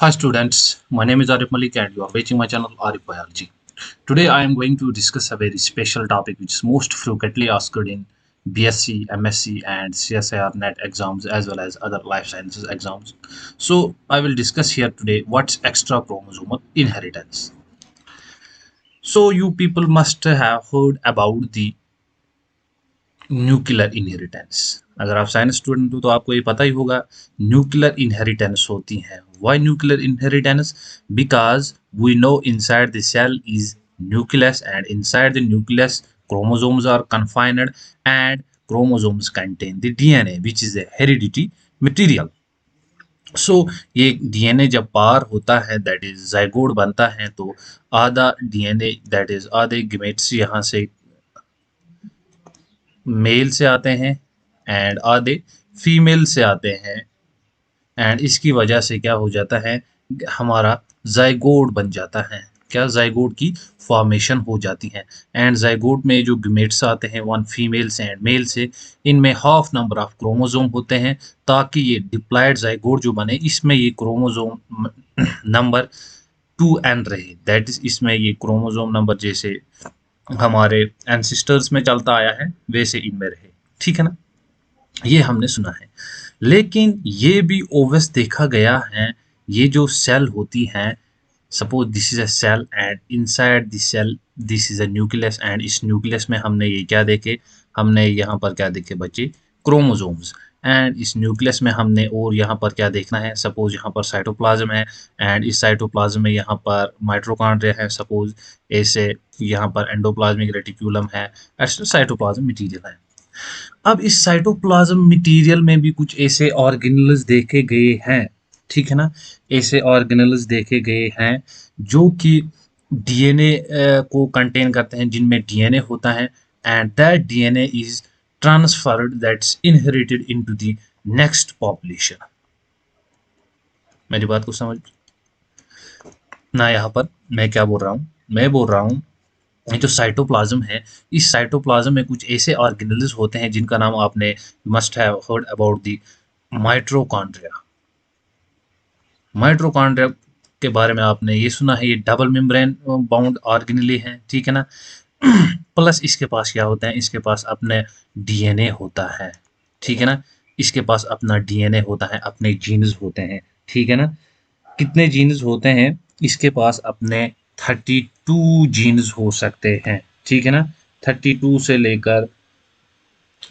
Hi students, my name is Arif Malik and you are watching my channel Arif Biology. Today I am going to discuss a very special topic which is most frequently asked in BSc, MSc and CSIR NET exams as well as other life sciences exams. So I will discuss here today what's extra chromosomal inheritance. So you people must have heard about the nuclear inheritance. अगर आप science student हो तो आपको ये पता ही होगा nuclear inheritance होती है। Why nuclear inheritance? Because we know inside the cell is nucleus and inside the nucleus chromosomes are confined and chromosomes contain the DNA which is a heredity material। सो ये DNA जब पार होता है that is zygote बनता है तो आधा DNA that is आधे gametes यहाँ से मेल से आते हैं एंड आधे फीमेल से आते हैं एंड इसकी वजह से क्या हो जाता है हमारा जाइगोट बन जाता है। क्या जाइगोट की फॉर्मेशन हो जाती है एंड जाइगोट में जो गेमेट्स आते हैं वन फीमेल से एंड मेल से इनमें हाफ नंबर ऑफ क्रोमोसोम होते हैं ताकि ये डिप्लॉयड जाइगोट जो बने इसमें ये क्रोमोसोम नंबर 2n रहे दैट इज इसमें ये क्रोमोसोम नंबर जैसे हमारे एंसिस्टर्स में चलता आया है वैसे इनमें रहे। ठीक है ना, ये हमने सुना है। लेकिन ये भी ओवस देखा गया है ये जो सेल होती हैं suppose this is a cell and inside this cell this is a nucleus and इस न्यूक्लियस में हमने ये क्या देखे, हमने यहाँ पर क्या देखे बच्चे क्रोमोसोम्स एंड इस न्यूक्लियस में हमने और यहाँ पर क्या देखना है सपोज यहाँ पर साइटोप्लाज्म है एंड इस साइटोप्लाज्म में यहाँ पर माइटोकॉन्ड्रिया है सपोज ऐसे यहाँ पर एंडोप्लाज्मिक रेटिक्यूलम है ऐसे साइटोप्लाज्म मटीरियल है। अब इस साइटोप्लाज्म मटेरियल में भी कुछ ऐसे ऑर्गेनेल्स देखे गए हैं। ठीक है ना, ऐसे ऑर्गेनेल्स देखे गए हैं जो कि डीएनए को कंटेन करते हैं जिनमें डीएनए होता है and that DNA is transferred that's inherited into the next population. मेरी बात को समझ ना, यहाँ पर मैं क्या बोल रहा हूँ, मैं बोल रहा हूँ ये जो साइटोप्लाज्म है इस साइटोप्लाज्म में कुछ ऐसे ऑर्गेनेल्स होते हैं जिनका नाम आपने must have heard about the mitochondria. Mitochondria के बारे में आपने ये सुना है ये डबल मेम्ब्रेन बाउंड ऑर्गेनेली हैं। ठीक है ना, प्लस इसके पास क्या होता है, इसके पास अपने डीएनए होता है। ठीक है ना, इसके पास अपना डीएनए होता है, अपने जीन्स होते हैं। ठीक है ना, कितने जीन्स होते हैं इसके पास अपने 32 जीन्स हो सकते हैं। ठीक है ना, 32 से लेकर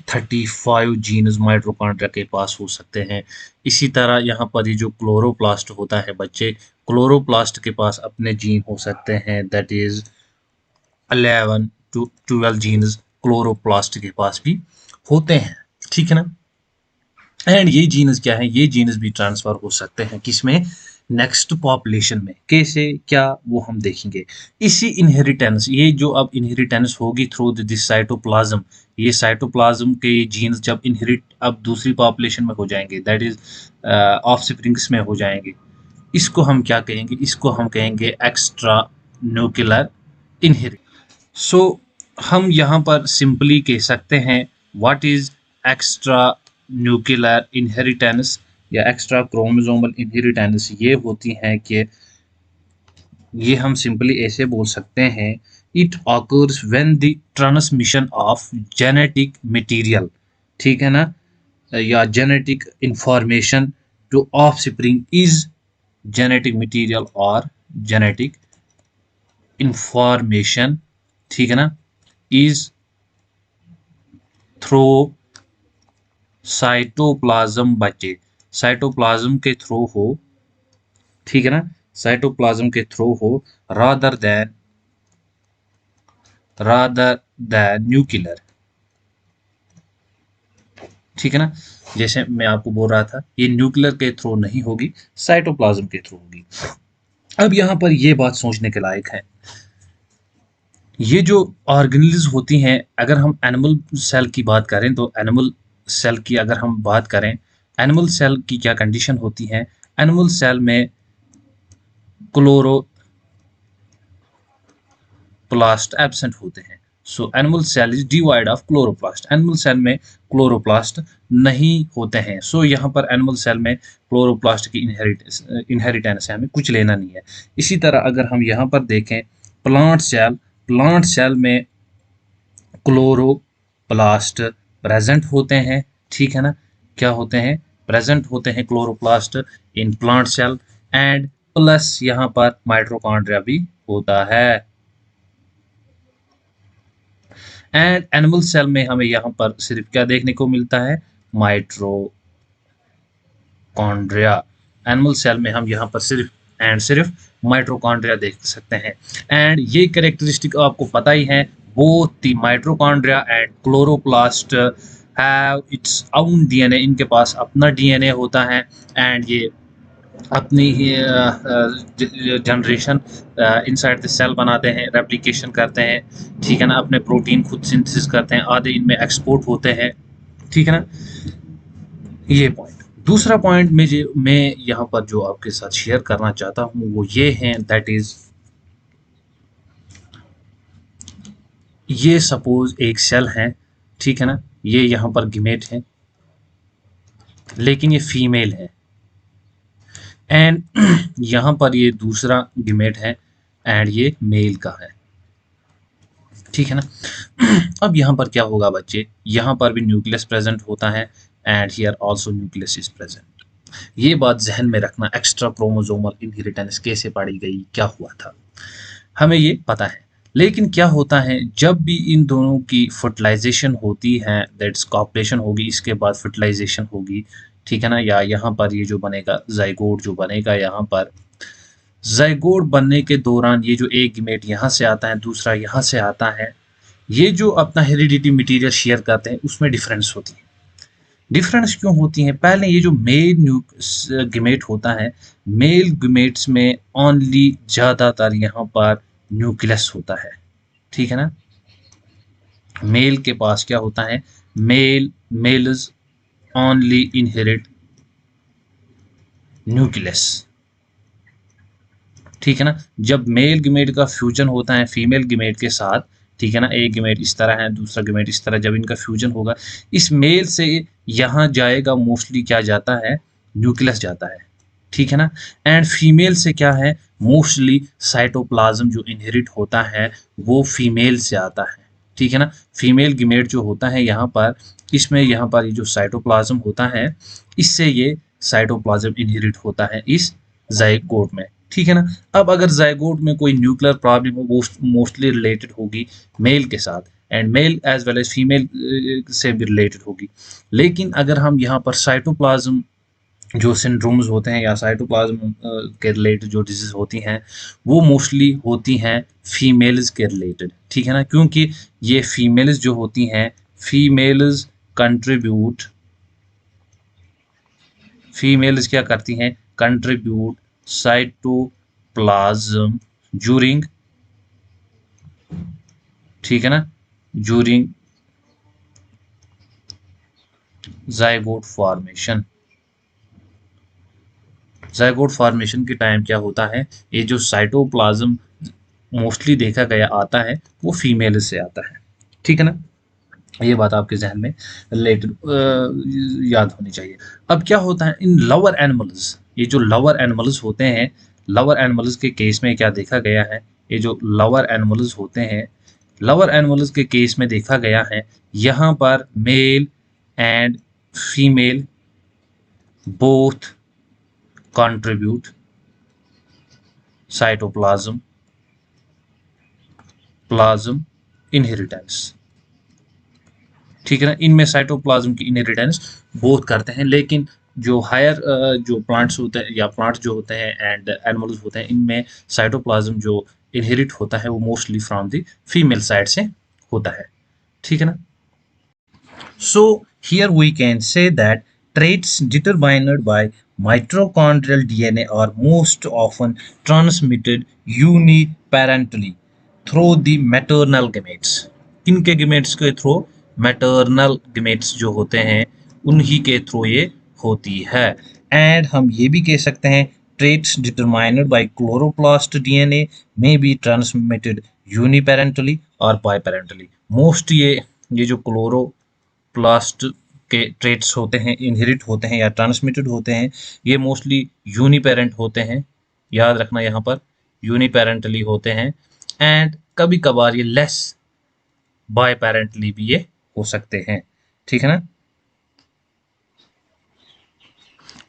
35 जीन्स माइटोकॉन्ड्रिया के पास हो सकते हैं। इसी तरह यहाँ पर ये जो क्लोरोप्लास्ट होता है बच्चे, क्लोरोप्लास्ट के पास अपने जीन हो सकते हैं that is 11 to 12 genes chloroplast के पास भी होते हैं। ठीक है ना, एंड ये जीन्स क्या है, ये जीन्स भी ट्रांसफर हो सकते हैं किसमें, नेक्स्ट पॉपुलेशन में। कैसे क्या वो हम देखेंगे। इसी इनहेरिटेंस ये जो अब इनहेरिटेंस होगी थ्रू दिस साइटोप्लाज्म, ये साइटोप्लाज्म के जीन्स जब इनहेरिट अब दूसरी पॉपुलेशन में हो जाएंगे दैट इज ऑफस्प्रिंग्स में हो जाएंगे, इसको हम क्या कहेंगे, इसको हम कहेंगे एक्स्ट्रा न्यूक्लियर इनहेरिटेंस। सो हम यहाँ पर सिंपली कह सकते हैं what is extra nuclear inheritance या एक्स्ट्रा क्रोमोसोमल इनहेरिटेंस। ये होती है कि ये हम सिंपली ऐसे बोल सकते हैं it occurs when the transmission of genetic material, ठीक है ना, या genetic information to offspring is genetic material और जेनेटिक इंफॉर्मेशन, ठीक है ना, इज थ्रू साइटोप्लाज्म बच्चे, साइटोप्लाज्म के थ्रू हो। ठीक है ना, साइटोप्लाज्म के थ्रू हो रादर देन न्यूक्लियर। ठीक है ना, जैसे मैं आपको बोल रहा था ये न्यूक्लियर के थ्रू नहीं होगी, साइटोप्लाज्म के थ्रू होगी। अब यहाँ पर ये बात सोचने के लायक है, ये जो ऑर्गेनेल्स होती हैं अगर हम एनिमल सेल की बात करें तो एनिमल सेल की अगर हम बात करें, एनिमल सेल की क्या कंडीशन होती है, एनिमल सेल में क्लोरोप्लास्ट एब्सेंट होते हैं। So animal cell is devoid of chloroplast. Animal cell में क्लोरोप्लास्ट नहीं होते हैं। सो यहाँ पर एनिमल सेल में क्लोरोप्लास्ट की इनहेरिटेंस है, हमें कुछ लेना नहीं है। इसी तरह अगर हम यहाँ पर देखें प्लांट सेल में क्लोरोप्लास्ट प्रेजेंट होते हैं, ठीक है ना, क्या होते हैं, प्रेजेंट होते हैं chloroplast in plant cell, and plus यहाँ पर माइटोकॉन्ड्रिया भी होता है। एंड एनिमल सेल में हमें यहाँ पर सिर्फ क्या देखने को मिलता है, माइटोकॉन्ड्रिया। एनिमल सेल में हम यहाँ पर सिर्फ माइटोकॉन्ड्रिया देख सकते हैं। एंड ये कैरेक्टरिस्टिक आपको पता ही है, both the mitochondria and chloroplast have its own DNA. इनके पास अपना डीएनए होता है, एंड ये अपनी जनरेशन इनसाइड द सेल बनाते हैं, रेप्लिकेशन करते हैं, ठीक है ना, अपने प्रोटीन खुद सिंथेसिस करते हैं, आधे इनमें एक्सपोर्ट होते हैं, ठीक है ना। ये पॉइंट। दूसरा पॉइंट मैं यहाँ पर जो आपके साथ शेयर करना चाहता हूँ वो ये है, दैट इज ये सपोज एक सेल है, ठीक है ना, ये यहाँ पर गिमेट है लेकिन ये फीमेल है, एंड यहाँ पर ये दूसरा गिमेट है एंड ये मेल का है, ठीक है ना। अब यहाँ पर क्या होगा बच्चे, यहाँ पर भी न्यूक्लियस प्रेजेंट होता है and here also nucleus is present. ये बात जहन में रखना, एक्स्ट्रा क्रोमोसोमल इनहेरिटेंस कैसे पाई गई, क्या हुआ था, हमें ये पता है। लेकिन क्या होता है, जब भी इन दोनों की फर्टिलाइजेशन होती है, दैट्स कॉपुलेशन होगी, इसके बाद फर्टिलाइजेशन होगी, ठीक है ना, या यहाँ पर ये जो बनेगा जाइगोट जो बनेगा, यहाँ पर जाइगोट बनने के दौरान ये जो एक गिमेट यहाँ से आता है, दूसरा यहाँ से आता है, ये जो अपना हेरिडिटी मटेरियल शेयर करते हैं उसमें डिफरेंस होती है। डिफरेंस क्यों होती है, पहले ये जो मेल गिमेट होता है, मेल गिमेट्स में ओनली ज़्यादातर यहाँ पर न्यूक्लियस होता है, ठीक है ना। मेल के पास क्या होता है, मेल्स ओनली इनहेरिट न्यूक्लियस, ठीक है ना। जब मेल गिमेट का फ्यूजन होता है फीमेल गिमेट के साथ, ठीक है ना, एक गिमेट इस तरह है, दूसरा गिमेट इस तरह, जब इनका फ्यूजन होगा, इस मेल से यहाँ जाएगा मोस्टली क्या जाता है, न्यूक्लियस जाता है, ठीक है ना। एंड फीमेल से क्या है, मोस्टली साइटोप्लाज्म जो इनहेरिट होता है वो फीमेल से आता है, ठीक है ना। फीमेल गिमेट जो होता है यहाँ पर, इसमें यहाँ पर ये जो साइटोप्लाज्म होता है, इससे ये साइटोप्लाज्म इनहेरिट होता है इस जाइगोट में, ठीक है ना। अब अगर जाइगोट में कोई न्यूक्लियर प्रॉब्लम हो, वो मोस्टली रिलेटेड होगी मेल के साथ, and male as well as female से भी रिलेटेड होगी। लेकिन अगर हम यहाँ पर साइटोप्लाज्म जो सिंड्रोम्स होते हैं या साइटोप्लाज्म के रिलेटेड जो डिजीज होती हैं, वो मोस्टली होती हैं फीमेल्स के रिलेटेड, ठीक है ना, क्योंकि ये फीमेल्स जो होती हैं, फीमेल्स कंट्रीब्यूट, फीमेल्स क्या करती हैं, कंट्रीब्यूट साइटोप्लाज्म ज्यूरिंग, ठीक है ना, during zygote formation. Zygote formation के टाइम क्या होता है, ये जो साइटोप्लाज्म मोस्टली देखा गया आता है वो फीमेल से आता है, ठीक है ना। ये बात आपके जहन में रिलेटेड याद होनी चाहिए। अब क्या होता है इन लवर एनिमल्स, ये जो लवर एनिमल्स होते हैं, लवर एनिमल्स के केस में क्या देखा गया है, ये जो लवर एनिमल्स होते हैं, लवर एनिमल्स के केस में देखा गया है, यहाँ पर male and female both contribute cytoplasm inheritance, ठीक है ना। इनमें साइटोप्लाज्म की इनहेरिटेंस बोथ करते हैं, लेकिन जो हायर जो प्लांट्स होते हैं या प्लांट्स जो होते हैं एंड एनिमल्स होते हैं, इनमें साइटोप्लाज्म जो इनहेरिट होता है वो mostly from the female side से होता है, ठीक है ना। So here we can say that traits determined by mitochondrial DNA are most often transmitted uniparentally through the maternal gametes। किनके gametes के थ्रू, maternal gametes जो होते हैं उन्हीं के थ्रू ये होती है। एंड हम ये भी कह सकते हैं traits determined by chloroplast DNA may be transmitted uniparentally or biparentally। Most ये जो क्लोरोप्लास्ट के ट्रेट्स होते हैं, इनहेरिट होते हैं या ट्रांसमिटेड होते हैं, ये मोस्टली यूनिपेरेंट होते हैं। याद रखना यहाँ पर यूनिपेरेंटली होते हैं, एंड कभी कभार ये लेस बाय पेरेंटली भी ये हो सकते हैं। ठीक है ना।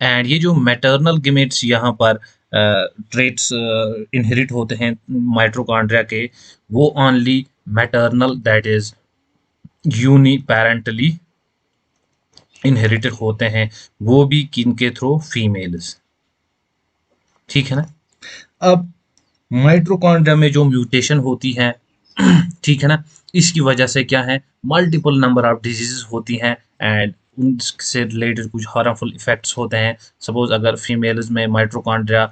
एंड ये जो मैटरनल गिमेट्स यहाँ पर ट्रेट्स इनहेरिट होते हैं माइटोकॉन्ड्रिया के, वो only maternal, that is uniparentally inherited होते हैं, वो भी किन के थ्रू, फीमेल्स। ठीक है ना। अब माइटोकॉन्ड्रिया में जो म्यूटेशन होती है ठीक है ना, इसकी वजह से क्या है, मल्टीपल नंबर ऑफ डिजीजेस होती हैं, एंड उनसे रिलेटेड कुछ हार्मफुल इफेक्ट्स होते हैं। सपोज अगर फीमेल्स में माइटोकॉन्ड्रिया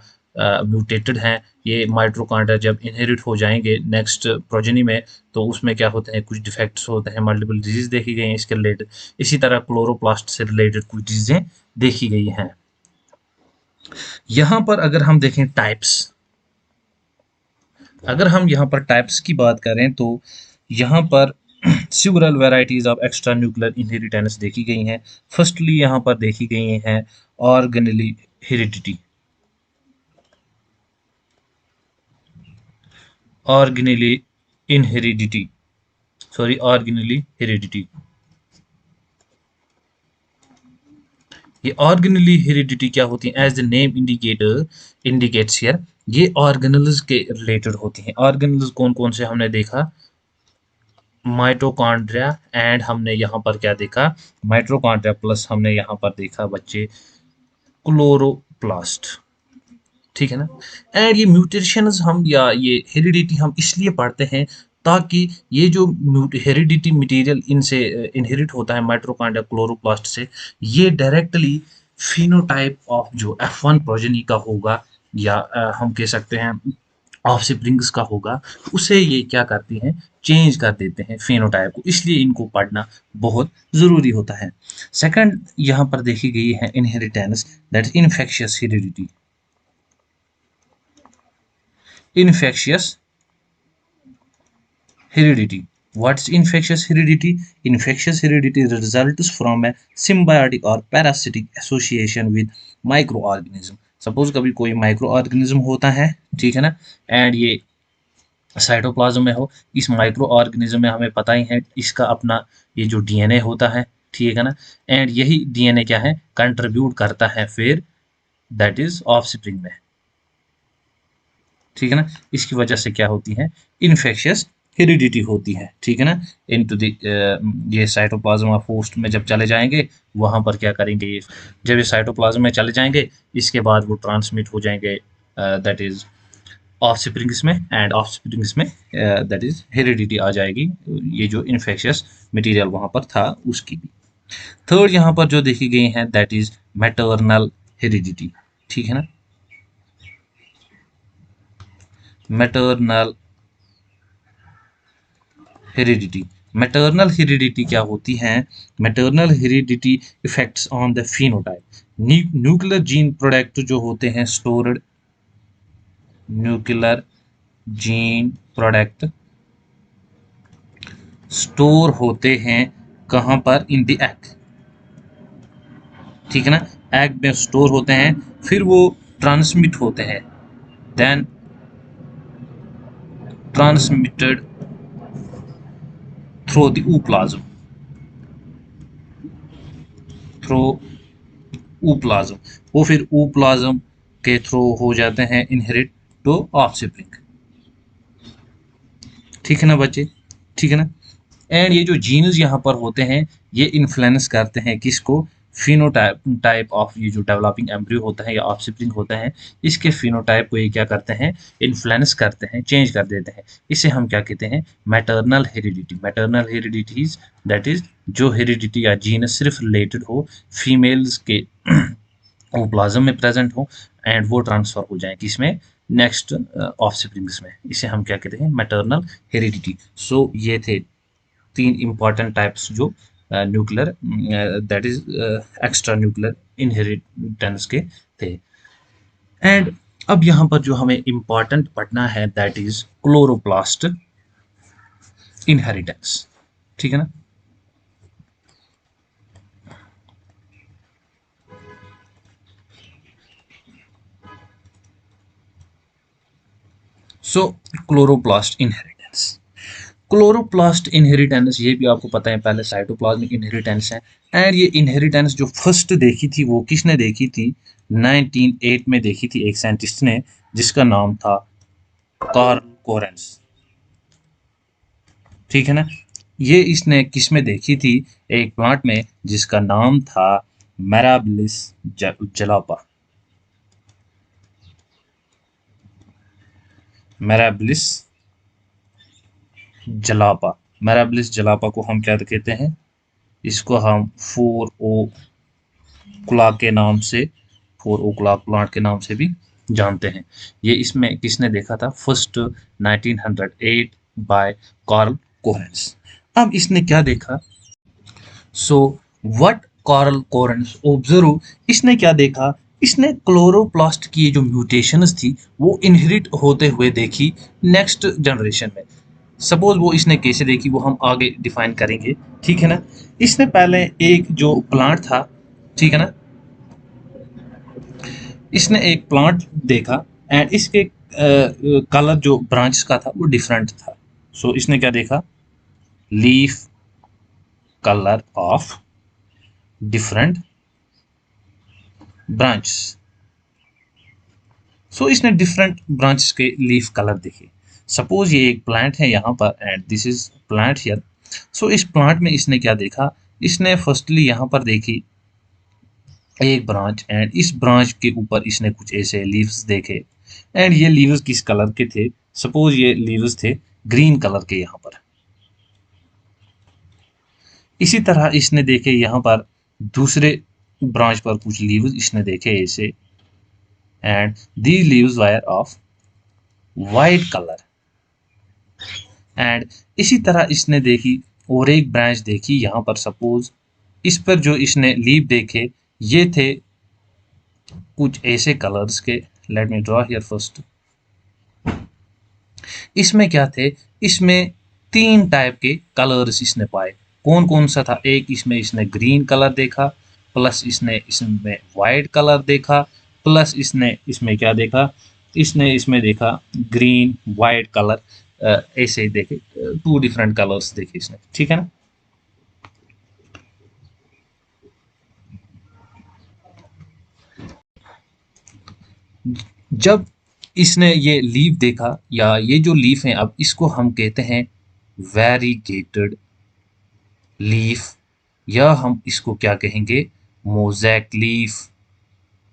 म्यूटेटेड हैं, ये माइटोकॉन्ड्रिया जब इनहेरिट हो जाएंगे नेक्स्ट प्रोजेनी में, तो उसमें क्या होते हैं, कुछ डिफेक्ट्स होते हैं, मल्टीपल डिजीज देखी गई हैं इसके रिलेटेड। इसी तरह क्लोरोप्लास्ट से रिलेटेड कुछ डिजीजें देखी गई हैं। यहां पर अगर हम देखें टाइप्स, अगर हम यहाँ पर टाइप्स की बात करें तो यहाँ पर several varieties of extra nuclear inheritance देखी गई हैं। फर्स्टली यहाँ पर देखी गई हैं organelle heredity, organelle inheredity, sorry organelle heredity. ये ऑर्गेनली हेरिडिटी क्या होती है, as the name indicator indicates here, ये ऑर्गेनल्स के रिलेटेड होती हैं। ऑर्गेनल्स कौन कौन से हमने देखा, माइटोकॉन्ड्रिया, एंड हमने यहाँ पर क्या देखा, माइटोकॉन्ड्रिया प्लस हमने यहाँ पर देखा बच्चे क्लोरोप्लास्ट। ठीक है ना। एंड ये म्यूटेशंस हम या ये हेरिडिटी हम इसलिए पढ़ते हैं ताकि ये जो हेरिडिटी मटेरियल इनसे इनहेरिट होता है माइटोकॉन्ड्रिया क्लोरोप्लास्ट से, ये डायरेक्टली फिनोटाइप ऑफ जो F1 प्रोजेनी का होगा, या हम कह सकते हैं ऑफस्प्रिंग्स का होगा, उसे ये क्या करती हैं, चेंज कर देते हैं फेनोटाइप को। इसलिए इनको पढ़ना बहुत ज़रूरी होता है। सेकंड यहाँ पर देखी गई है inheritance, that is infectious heredity. Infectious heredity. What's infectious heredity? Infectious heredity results from a symbiotic or parasitic association with microorganism. Suppose कभी कोई माइक्रो ऑर्गेनिज्म होता है, ठीक है ना, एंड ये साइटोप्लाज्म में हो, इस माइक्रो ऑर्गेनिज्म में हमें पता ही है इसका अपना ये जो डीएनए होता है, ठीक है ना, एंड यही डीएनए क्या है, कंट्रीब्यूट करता है फिर दैट इज ऑफस्प्रिंग में। ठीक है ना। इसकी वजह से क्या होती है, इन्फेक्शियस हेरिडिटी होती है। ठीक है ना। इनटू द ये साइटोप्लाज्म ऑफ होस्ट में जब चले जाएंगे, वहां पर क्या करेंगे, ये जब ये साइटोप्लाज्म में चले जाएंगे, इसके बाद वो ट्रांसमिट हो जाएंगे दैट इज ऑफस्प्रिंग्स में, एंड ऑफस्प्रिंग्स में दैट इज हेरिडिटी आ जाएगी, ये जो इन्फेक्शियस मटेरियल वहां पर था उसकी भी। थर्ड यहाँ पर जो देखी गई है दैट इज मैटरनल हेरिडिटी। ठीक है ना। मैटरनल हेरिडिटी, मैटरनल हेरिडिटी क्या होती है, maternal heredity effects on the phenotype. Nuclear gene product जो होते हैं stored, nuclear gene product store होते हैं कहां पर, इन द एग। ठीक है ना। एग में स्टोर होते हैं, फिर वो ट्रांसमिट होते हैं, then transmitted through the ooplasm, through ooplasm, वो फिर ooप्लाज्म के थ्रू हो जाते हैं इनहेरिट टू ऑफस्प्रिंग। ठीक है ना बच्चे। ठीक है ना। एंड ये जो जीन्स यहाँ पर होते हैं, ये इन्फ्लुएंस करते हैं किसको, फिनोटाइप टाइप ऑफ ये जो डेवलपिंग एम्ब्रियो होता है या ऑफस्प्रिंग होता है, इसके फिनोटाइप को ये क्या करते हैं, इन्फ्लुएंस करते हैं, चेंज कर देते हैं। इसे हम क्या कहते हैं, maternal heredity. Maternal heredities that is जो हेरिडिटी या जीनस सिर्फ रिलेटेड हो फीमेल्स के ओप्लाज्म में प्रेजेंट हो, एंड वो ट्रांसफर हो जाए किसमें, नेक्स्ट ऑफस्प्रिंग्स में। इसे हम क्या कहते हैं, मैटरनल हेरिडिटी। सो ये थे तीन इंपॉर्टेंट टाइप्स जो nuclear that is extra nuclear inheritance के थे। एंड अब यहाँ पर जो हमें इंपॉर्टेंट पढ़ना है दैट इज क्लोरोप्लास्ट इनहेरिटेंस। ठीक है ना। सो क्लोरोप्लास्ट इनहेरिटेंस, क्लोरोप्लास्ट इनहेरिटेंस ये भी आपको पता है पहले साइटोप्लाज्मिक इनहेरिटेंस है। एंड ये इनहेरिटेंस जो फर्स्ट देखी थी वो किसने देखी थी, 1908 में देखी थी एक साइंटिस्ट ने जिसका नाम था कार्ल कोरेंस। ठीक है ना। ये इसने किस में देखी थी, एक प्लांट में जिसका नाम था मैराबिलिस जलापा। मैराबिलिस जलापा, मैराबिलिस जलापा को हम क्या कहते हैं, इसको हम फोर ओ क्लॉक के नाम से, फोर ओ क्लॉक प्लांट के नाम से भी जानते हैं। ये इसमें किसने देखा था, फर्स्ट 1908 बाय कार्ल कोरेंस। अब इसने क्या देखा, so what Carl Correns observe, इसने क्या देखा, इसने क्लोरोप्लास्ट की जो म्यूटेशंस थी वो इनहेरिट होते हुए देखी नेक्स्ट जनरेशन में। सपोज वो इसने कैसे देखी वो हम आगे डिफाइन करेंगे। ठीक है ना। इसने पहले एक जो प्लांट था, ठीक है ना, इसने एक प्लांट देखा एंड इसके कलर जो ब्रांच का था वो डिफरेंट था। सो इसने क्या देखा, leaf colour of different branch. So इसने डिफरेंट ब्रांच के लीफ कलर देखे। सपोज ये एक प्लांट है यहाँ पर and this is plant here. So इस प्लांट में इसने क्या देखा, इसने फर्स्टली यहाँ पर देखी एक ब्रांच एंड इस ब्रांच के ऊपर इसने कुछ ऐसे लीव्स देखे एंड ये लीव्स किस कलर के थे, सपोज ये लीव्स थे ग्रीन कलर के यहाँ पर। इसी तरह इसने देखे यहाँ पर दूसरे ब्रांच पर कुछ लीव्स इसने देखे ऐसे and these leaves wire of white colour. And इसी तरह इसने देखी और एक ब्रांच देखी यहाँ पर, सपोज इस पर जो इसने लीव देखे ये थे कुछ ऐसे कलर्स के। Let me draw here first. इसमें क्या थे, इसमें तीन टाइप के कलर्स इसने पाए। कौन कौन सा था, एक इसमें इसने ग्रीन कलर देखा, प्लस इसने इसमें वाइट कलर देखा, प्लस इसने इसमें क्या देखा, इसने इसमें देखा ग्रीन वाइट कलर, ऐसे ही देखे टू डिफरेंट कलर्स देखे इसने। ठीक है ना। जब इसने ये लीफ देखा, या ये जो लीफ है अब इसको हम कहते हैं वेरीगेटेड लीफ, या हम इसको क्या कहेंगे, मोज़ैक लीफ।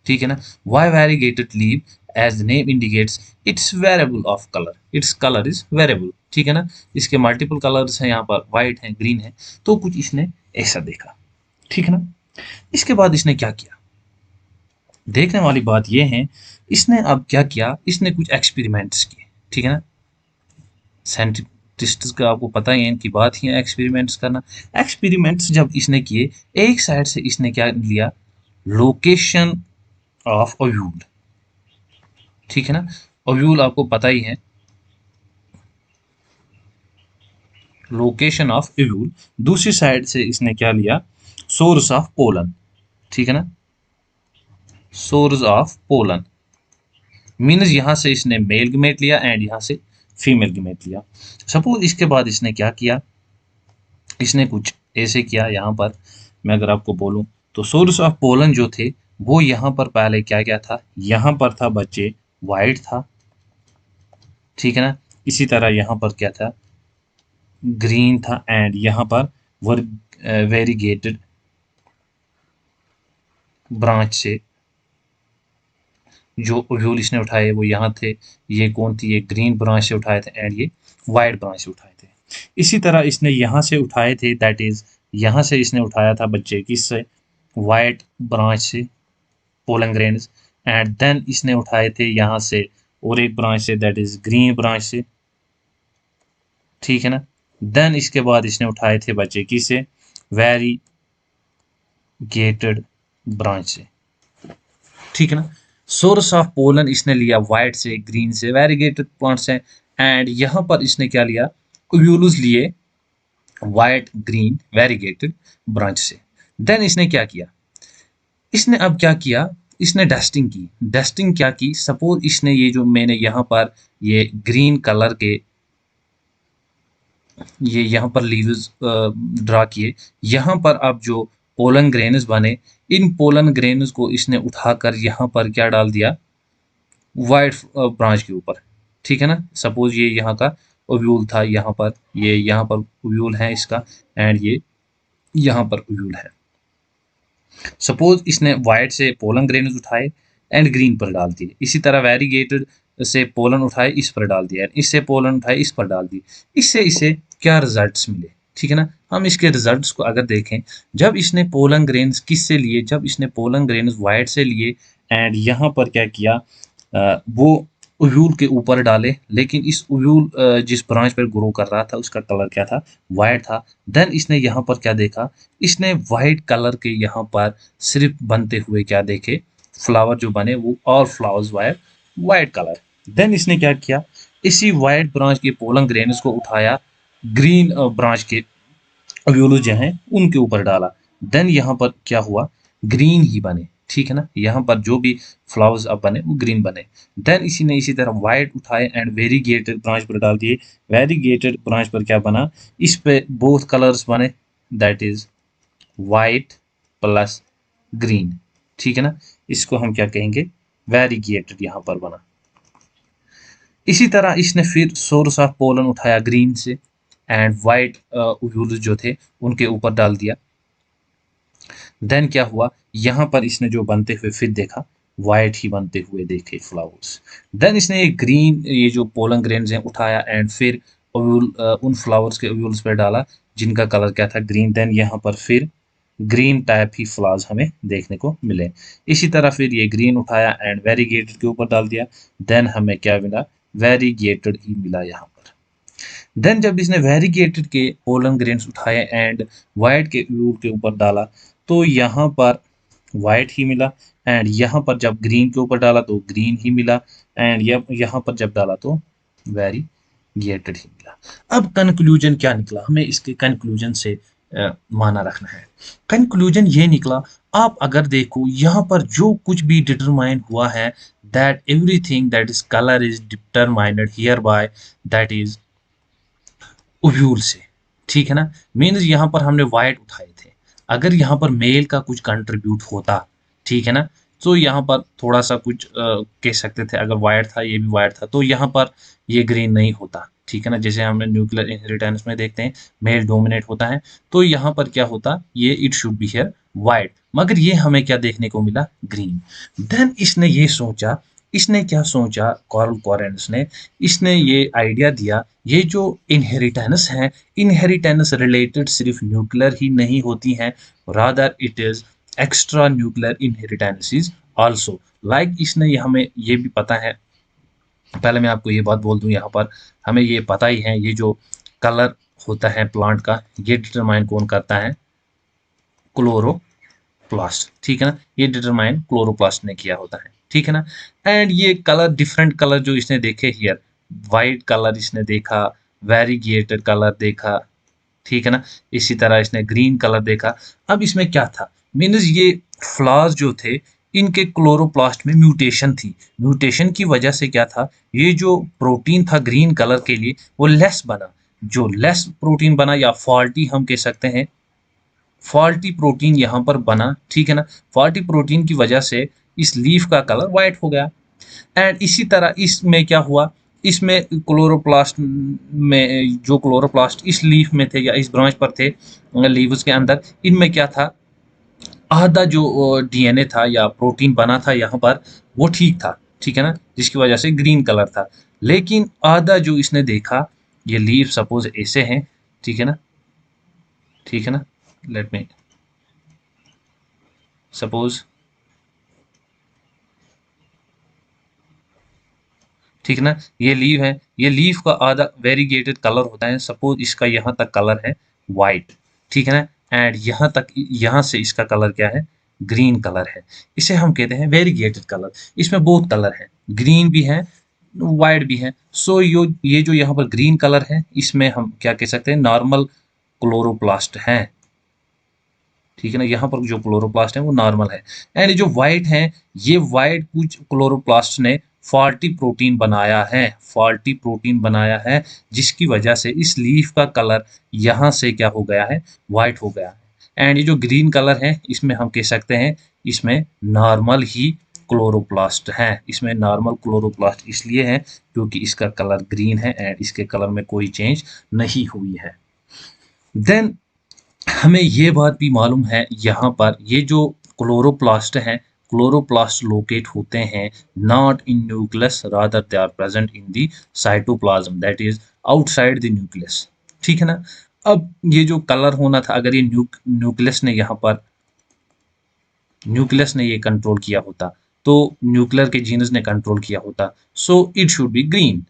ठीक है ना। Why variegated leaf, as the name indicates it's variable of colour, its colour is variable. ठीक है ना। इसके मल्टीपल कलर्स हैं, यहाँ पर वाइट है ग्रीन है, तो कुछ इसने ऐसा देखा। ठीक है ना। इसके बाद इसने क्या किया, देखने वाली बात यह है, इसने अब क्या किया, इसने कुछ एक्सपेरिमेंट्स किए। ठीक है ना। साइंटिस्ट का आपको पता ही है, इनकी बात ही है एक्सपेरिमेंट्स करना। एक्सपेरिमेंट्स जब इसने किए, एक साइड से इसने क्या लिया, लोकेशन ऑफ ओव्यूल। ठीक है ना। ओव्यूल आपको पता ही है, लोकेशन ऑफ ओव्यूल। दूसरी साइड से इसने क्या लिया, सोर्स ऑफ पोलन। ठीक है ना। सोर्स ऑफ पोलन मीन्स यहाँ से इसने मेल गमेट लिया एंड यहाँ से फीमेल गमेट लिया। सपोज इसके बाद इसने क्या किया, इसने कुछ ऐसे किया, यहाँ पर मैं अगर आपको बोलूं तो सोर्स ऑफ पोलन जो थे वो यहाँ पर पहले क्या क्या था, यहाँ पर था बच्चे वाइट था। ठीक है ना। इसी तरह यहाँ पर क्या था, ग्रीन था एंड यहाँ पर वेरीगेटेड ब्रांच से जो ओव्यूल इसने उठाए वो यहाँ थे। ये कौन थी, ये ग्रीन ब्रांच से उठाए थे एंड ये वाइट ब्रांच से उठाए थे। इसी तरह इसने यहाँ से उठाए थे, दैट इज यहाँ से इसने उठाया था बच्चे किससे, वाइट ब्रांच से, पोलन ग्रेन्स। एंड देन इसने उठाए थे यहाँ से और एक ब्रांच से, दैट इज ग्रीन ब्रांच से। ठीक है ना। देन इसके बाद इसने उठाए थे बच्चे किससे, वेरीगेटेड ब्रांच से। ठीक है ना। सोर्स ऑफ पोलन इसने लिया वाइट से, ग्रीन से, वेरीगेटेड प्लांट से। एंड यहाँ पर इसने क्या लिया, ओव्यूल्स लिए वाइट ग्रीन वेरीगेटेड ब्रांच से। देन इसने क्या किया, इसने अब क्या किया, इसने डस्टिंग की। डस्टिंग क्या की, सपोज इसने ये जो मैंने यहाँ पर ये ग्रीन कलर के ये यहाँ पर लीव्स ड्रा किए, यहाँ पर अब जो पोलन ग्रेन्स बने, इन पोलन ग्रेन्स को इसने उठाकर यहाँ पर क्या डाल दिया, वाइट ब्रांच के ऊपर। ठीक है ना, सपोज ये यहाँ का ओव्यूल था, यहाँ पर ये यहाँ पर ओव्यूल है इसका, एंड ये यहाँ पर ओव्यूल है। सपोज इसने वाइट से पोलन ग्रेन्स उठाए एंड ग्रीन पर डाल दिए, इसी तरह वेरीगेटेड से पोलन उठाए इस पर डाल दिया, इससे पोलन उठाए इस पर डाल दिए, इससे इसे क्या रिजल्ट्स मिले। ठीक है ना, हम इसके रिजल्ट्स को अगर देखें, जब इसने पोलन ग्रेन्स किससे लिए, जब इसने पोलन ग्रेन्स वाइट से लिए एंड यहाँ पर क्या किया, वो ओव्यूल के ऊपर डाले, लेकिन इस ओव्यूल जिस ब्रांच पर ग्रो कर रहा था उसका कलर क्या था, वाइट था। देन इसने यहाँ पर क्या देखा, इसने वाइट कलर के यहाँ पर सिर्फ बनते हुए क्या देखे, फ्लावर जो बने वो और फ्लावर्स वाइट कलर। देन इसने क्या किया, इसी वाइट ब्रांच के पोलन ग्रेन्स को उठाया, ग्रीन ब्रांच के ओव्यूल जो हैं उनके ऊपर डाला। देन यहाँ पर क्या हुआ, ग्रीन ही बने। ठीक है ना, यहाँ पर जो भी फ्लावर्स अब बने वो ग्रीन बने। देन इसी ने इसी तरह वाइट उठाए एंड वेरीगेटेड ब्रांच पर डाल दिए, वेरीगेटेड ब्रांच पर क्या बना, इस पे बोथ कलर्स बने, that is white plus green. ठीक है ना, इसको हम क्या कहेंगे, वेरीगेटेड यहाँ पर बना। इसी तरह इसने फिर सोर्स ऑफ पोलन उठाया ग्रीन से एंड वाइट ओव्यूल्स जो थे उनके ऊपर डाल दिया। देन क्या हुआ, यहाँ पर इसने जो बनते हुए फिर देखा, वाइट ही बनते हुए देखे फ्लावर्स। देन इसने ये ग्रीन ये जो पोलन ग्रेन्स हैं उठाया एंड फिर ओव्यूल उन फ्लावर्स के ओव्यूल्स पे डाला जिनका कलर क्या था, ग्रीन। देन यहाँ पर फिर ग्रीन टाइप ही फ्लावर्स हमें देखने को मिले। इसी तरह फिर ये ग्रीन उठाया एंड वेरीगेटेड के ऊपर डाल दिया, देन हमें क्या मिला, वेरीगेटेड ही मिला यहाँ पर। देन जब इसने वेरीगेटेड के पोलन ग्रेन्स उठाए एंड वाइट के ओव्यूल के ऊपर डाला तो यहाँ पर वाइट ही मिला, एंड यहाँ पर जब ग्रीन के ऊपर डाला तो ग्रीन ही मिला, एंड यहाँ पर जब डाला तो वेरीगेटेड ही मिला। अब कंक्लूजन क्या निकला, हमें इसके कंक्लूजन से माना रखना है। कंक्लूजन ये निकला, आप अगर देखो यहाँ पर जो कुछ भी डिटरमाइन हुआ है, that everything that is colour is determined here bye, that is ovule से। ठीक है ना, मीन्स यहाँ पर हमने वाइट उठाए थे, अगर यहाँ पर मेल का कुछ कंट्रीब्यूट होता, ठीक है ना, तो यहाँ पर थोड़ा सा कुछ कह सकते थे, अगर वाइट था ये भी वाइट था तो यहाँ पर ये ग्रीन नहीं होता। ठीक है ना, जैसे हमने न्यूक्लियर इनहेरिटेंस में देखते हैं मेल डोमिनेट होता है, तो यहाँ पर क्या होता, ये it should be here white, मगर ये हमें क्या देखने को मिला, ग्रीन। देन इसने ये सोचा, इसने क्या सोचा, कार्ल कॉरेंस ने, इसने ये आइडिया दिया, ये जो इनहेरिटेंस है, इनहेरिटेंस रिलेटेड सिर्फ न्यूक्लियर ही नहीं होती हैं, rather it is extra nuclear inheritances also. Like इसने ये हमें ये भी पता है, पहले मैं आपको ये बात बोल दूं, यहाँ पर हमें ये पता ही है, ये जो कलर होता है प्लांट का, ये डिटरमाइन कौन करता है, क्लोरोप्लास्ट। ठीक है ना, ये डिटरमाइन क्लोरोप्लास्ट ने किया होता है। ठीक है ना, एंड ये कलर, डिफरेंट कलर जो इसने देखे हियर, वाइट कलर इसने देखा, वेरीगेटेड कलर देखा, ठीक है ना, इसी तरह इसने ग्रीन कलर देखा। अब इसमें क्या था, मीन्स ये फ्लावर्स जो थे इनके क्लोरोप्लास्ट में म्यूटेशन थी, म्यूटेशन की वजह से क्या था, ये जो प्रोटीन था ग्रीन कलर के लिए वो लेस बना, जो लेस प्रोटीन बना या फॉल्टी हम कह सकते हैं, फॉल्टी प्रोटीन यहाँ पर बना। ठीक है ना, फॉल्टी प्रोटीन की वजह से इस लीफ का कलर वाइट हो गया। एंड इसी तरह इसमें क्या हुआ, इसमें क्लोरोप्लास्ट में जो क्लोरोप्लास्ट इस लीफ में थे या इस ब्रांच पर थे, लीव्स के अंदर, इनमें क्या था, आधा जो डीएनए था या प्रोटीन बना था यहाँ पर वो ठीक था। ठीक है ना, जिसकी वजह से ग्रीन कलर था, लेकिन आधा जो इसने देखा, ये लीफ सपोज ऐसे हैं, ठीक है ना, ठीक है ना, लेट मी सपोज, ठीक है ना, ये लीव है, ये लीफ का आधा वेरीगेटेड कलर होता है, सपोज इसका यहाँ तक कलर है वाइट, ठीक है ना, एंड यहाँ तक, यहाँ से इसका कलर क्या है, ग्रीन कलर है, इसे हम कहते हैं वेरीगेटेड कलर। इसमें बहुत कलर है, ग्रीन भी है वाइट भी है। सो ये जो यहाँ पर ग्रीन कलर है इसमें हम क्या कह सकते हैं, नॉर्मल क्लोरोप्लास्ट हैं, ठीक है ना। यहाँ पर जो क्लोरोप्लास्ट है वो नॉर्मल है। एंड जो वाइट है, ये वाइट कुछ क्लोरोप्लास्ट ने फॉल्टी प्रोटीन बनाया है, फॉल्टी प्रोटीन बनाया है, जिसकी वजह से इस लीफ का कलर यहाँ से क्या हो गया है, वाइट हो गया है। एंड ये जो ग्रीन कलर है, इसमें हम कह सकते हैं इसमें नॉर्मल ही क्लोरोप्लास्ट है। इसमें नॉर्मल क्लोरोप्लास्ट इसलिए है क्योंकि इसका कलर ग्रीन है एंड इसके कलर में कोई चेंज नहीं हुई है। देन हमें ये बात भी मालूम है, यहाँ पर ये जो क्लोरोप्लास्ट हैं, क्लोरोप्लास्ट लोकेट होते हैं not in nucleus, rather they are present in the cytoplasm, that is outside the nucleus, ठीक है ना। अब ये जो कलर होना था, अगर ये न्यूक्लियस ने यहाँ पर न्यूक्लियस ने ये कंट्रोल किया होता, तो न्यूक्लियर के जीनस ने कंट्रोल किया होता, so it should be green.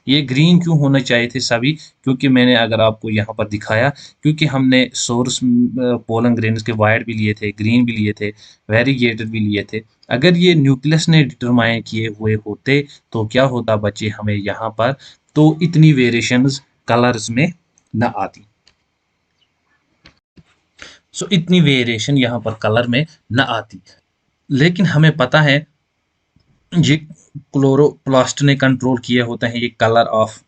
ये ग्रीन क्यों होने चाहिए थे सभी, क्योंकि मैंने अगर आपको यहाँ पर दिखाया, क्योंकि हमने सोर्स पोलन ग्रेन्स के वाइट भी लिए थे, ग्रीन भी लिए थे, वेरीगेटेड भी लिए थे। अगर ये न्यूक्लियस ने डिटरमाइन किए हुए होते तो क्या होता बच्चे, हमें यहाँ पर तो इतनी वेरिएशंस कलर्स में न आती। सो इतनी वेरिएशन यहाँ पर कलर में न आती। लेकिन हमें पता है ये क्लोरोप्लास्ट ने कंट्रोल किए होते हैं ये कलर ऑफ,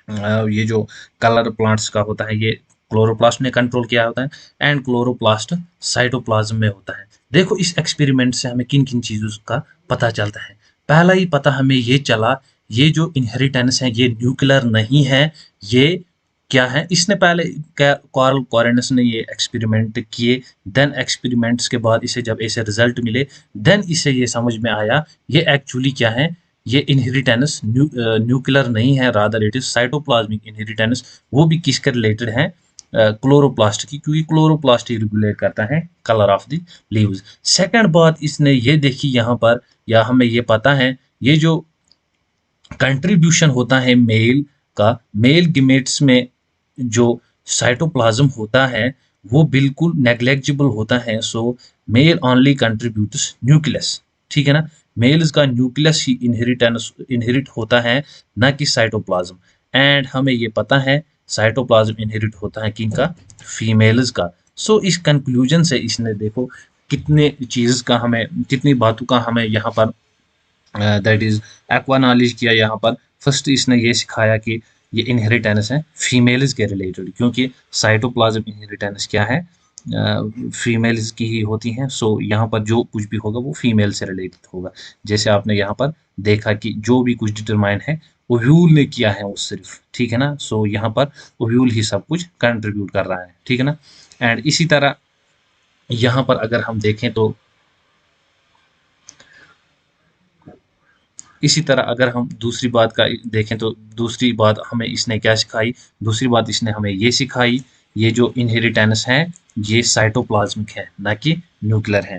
ये जो कलर प्लांट्स का होता है ये क्लोरोप्लास्ट ने कंट्रोल किया होता है। एंड क्लोरोप्लास्ट साइटोप्लाज्म में होता है। देखो इस एक्सपेरिमेंट से हमें किन किन चीज़ों का पता चलता है। पहला ही पता हमें ये चला, ये जो इनहेरिटेंस है ये न्यूक्लियर नहीं है, ये क्या है। इसने पहले कार्ल कॉरेनस ने ये एक्सपेरिमेंट किए, देन एक्सपेरिमेंट्स के बाद इसे जब ऐसे रिजल्ट मिले, देन इसे ये समझ में आया ये एक्चुअली क्या है, ये इनहेरिटेंस न्यूक्लियर नहीं है, rather it is cytoplasmic inheritance. वो भी किसके रिलेटेड है, क्लोरोप्लास्ट की, क्योंकि क्लोरोप्लास्ट ही रेगुलेट करता है colour of the leaves. Second बात इसने ये देखी यहाँ पर, या हमें ये पता है, ये जो कंट्रीब्यूशन होता है मेल का, मेल गिमेट्स में जो साइटोप्लाज्म होता है वो बिल्कुल नेग्लेक्जिबल होता है। सो मेल ओनली कंट्रीब्यूट्स न्यूक्लियस, ठीक है ना। मेल्स का न्यूक्लियस ही इनहेरिट होता है, ना कि साइटोप्लाज्म। एंड हमें ये पता है साइटोप्लाज्म इनहेरिट होता है किनका, फीमेल्स का। सो इस कंक्लूजन से इसने देखो कितने चीज़ का हमें, कितनी बातों का हमें यहाँ पर दैट इज एक्वा नॉलेज किया। यहाँ पर फर्स्ट इसने ये सिखाया कि ये इनहेरिटेंस है फीमेल्स के रिलेटेड, क्योंकि साइटोप्लाज्म इनहेरिटेंस क्या है, फीमेल्स की ही होती हैं। सो यहाँ पर जो कुछ भी होगा वो फीमेल से रिलेटेड होगा। जैसे आपने यहाँ पर देखा कि जो भी कुछ डिटरमाइन है ओव्यूल ने किया है वो सिर्फ, ठीक है ना। सो यहाँ पर ओव्यूल ही सब कुछ कंट्रीब्यूट कर रहा है, ठीक है ना। एंड इसी तरह यहाँ पर अगर हम देखें तो, इसी तरह अगर हम दूसरी बात का देखें तो दूसरी बात हमें इसने क्या सिखाई, दूसरी बात इसने हमें ये सिखाई, ये जो इनहेरिटेंस है ये साइटोप्लाज्मिक है ना कि न्यूक्लियर है।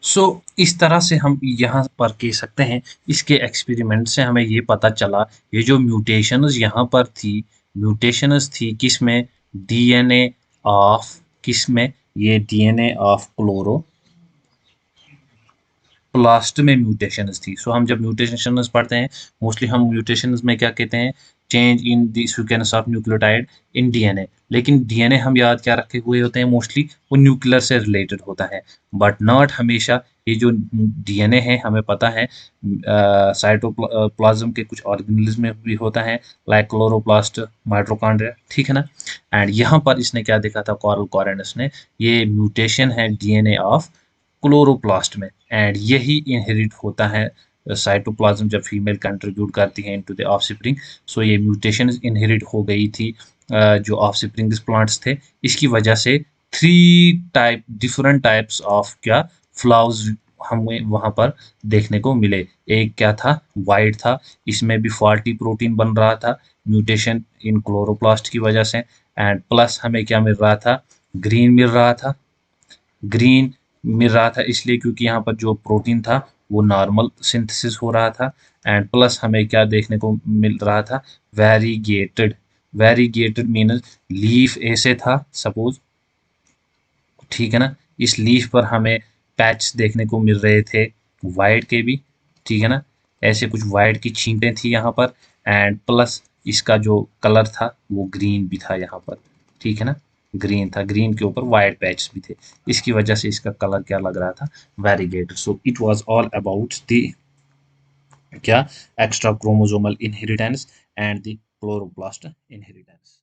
सो इस तरह से हम यहाँ पर कह सकते हैं, इसके एक्सपेरिमेंट से हमें ये पता चला ये जो म्यूटेशंस यहाँ पर थी, म्यूटेशंस थी किस में, डीएनए ऑफ, किस में, ये डीएनए ऑफ क्लोरो प्लास्ट में म्यूटेशंस थी। सो हम जब म्यूटेशंस पढ़ते हैं, मोस्टली हम म्यूटेशंस में क्या कहते हैं, change in the sequence of nucleotide in DNA. लेकिन डीएनए हम याद क्या रखे हुए होते हैं, मोस्टली वो न्यूक्लियर से रिलेटेड होता है, बट नॉट हमेशा। ये जो डीएनए है हमें पता है साइटोप्लाज्म के कुछ ऑर्गेनिज्म में भी होता है, लाइक क्लोरोप्लास्ट, माइटोकॉन्ड्रिया, ठीक है ना। एंड यहाँ पर इसने क्या देखा था कार्ल कॉरेनस ने, ये म्यूटेशन है डीएनए ऑफ क्लोरोप्लास्ट में, एंड यही इनहेरिट होता है साइटोप्लाज्म जब फीमेल कंट्रीब्यूट करती है इनटू द ऑफस्प्रिंग। सो ये म्यूटेशन इनहेरिट हो गई थी जो ऑफस्प्रिंग प्लांट्स थे, इसकी वजह से डिफरेंट टाइप्स ऑफ क्या फ्लावर्स हमें वहां पर देखने को मिले। एक क्या था, वाइट था, इसमें भी फॉल्टी प्रोटीन बन रहा था म्यूटेशन इन क्लोरोप्लास्ट की वजह से। एंड प्लस हमें क्या मिल रहा था, ग्रीन मिल रहा था। ग्रीन मिल रहा था इसलिए क्योंकि यहाँ पर जो प्रोटीन था वो नॉर्मल सिंथेसिस हो रहा था। एंड प्लस हमें क्या देखने को मिल रहा था, वेरीगेटेड। वेरीगेटेड मीन्स लीफ ऐसे था सपोज, ठीक है ना। इस लीफ पर हमें पैच देखने को मिल रहे थे वाइट के भी, ठीक है ना। ऐसे कुछ वाइट की छींटें थी यहाँ पर। एंड प्लस इसका जो कलर था वो ग्रीन भी था यहाँ पर, ठीक है ना, ग्रीन था, ग्रीन के ऊपर वाइट पैच भी थे, इसकी वजह से इसका कलर क्या लग रहा था, variegated. So it was all about the क्या, extra chromosomal inheritance and the chloroplast inheritance.